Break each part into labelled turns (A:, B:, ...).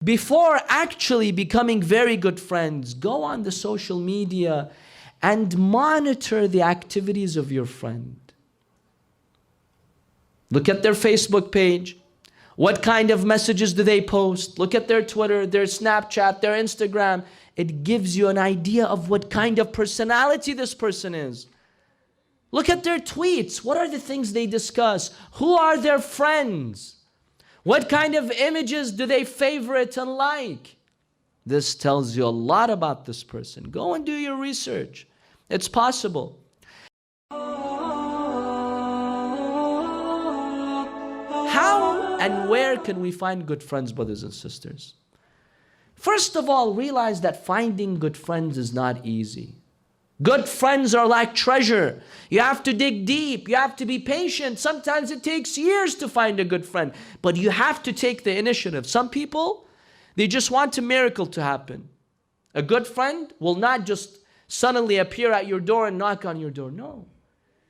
A: Before actually becoming very good friends, go on the social media and monitor the activities of your friend. Look at their Facebook page. What kind of messages do they post? Look at their Twitter, their Snapchat, their Instagram. It gives you an idea of what kind of personality this person is. Look at their tweets. What are the things they discuss? Who are their friends? What kind of images do they favorite and like? This tells you a lot about this person. Go and do your research. It's possible. How and where can we find good friends, brothers and sisters? First of all, realize that finding good friends is not easy. Good friends are like treasure. You have to dig deep. You have to be patient. Sometimes it takes years to find a good friend, but you have to take the initiative. Some people, they just want a miracle to happen. A good friend will not just suddenly appear at your door and knock on your door. No.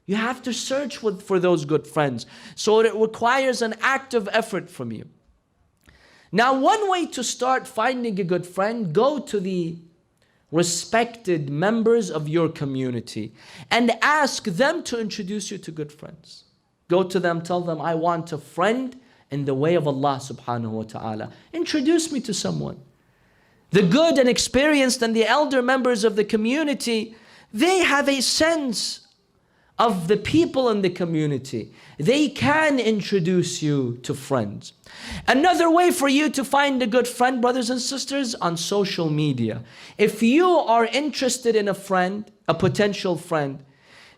A: You have to search for those good friends. So it requires an active effort from you. Now, one way to start finding a good friend, go to the respected members of your community and ask them to introduce you to good friends. Go to them, tell them, I want a friend in the way of Allah subhanahu wa ta'ala. Introduce me to someone. The good and experienced and the elder members of the community, they have a sense of the people in the community. They can introduce you to friends. Another way for you to find a good friend, brothers and sisters, on social media. If you are interested in a friend, a potential friend,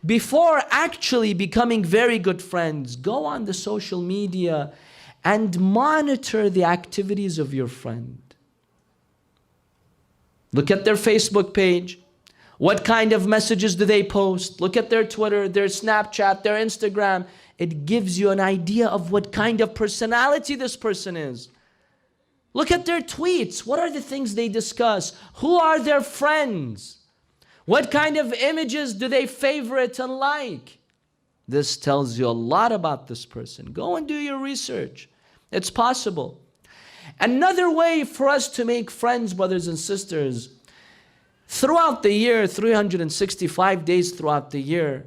A: before actually becoming very good friends, go on the social media and monitor the activities of your friend. Look at their Facebook page. What kind of messages do they post? Look at their Twitter, their Snapchat, their Instagram. It gives you an idea of what kind of personality this person is. Look at their tweets. What are the things they discuss? Who are their friends? What kind of images do they favorite and like? This tells you a lot about this person. Go and do your research. It's possible. Another way for us to make friends, brothers and sisters, throughout the year, 365 days throughout the year,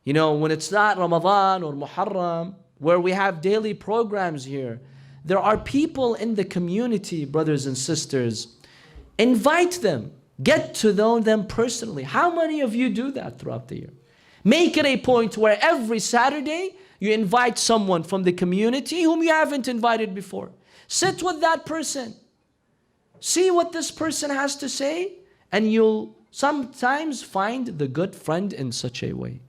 A: you know, when it's not Ramadan or Muharram, where we have daily programs here, there are people in the community, brothers and sisters. Invite them. Get to know them personally. How many of you do that throughout the year? Make it a point where every Saturday you invite someone from the community whom you haven't invited before. Sit with that person. See what this person has to say. And you'll sometimes find the good friend in such a way.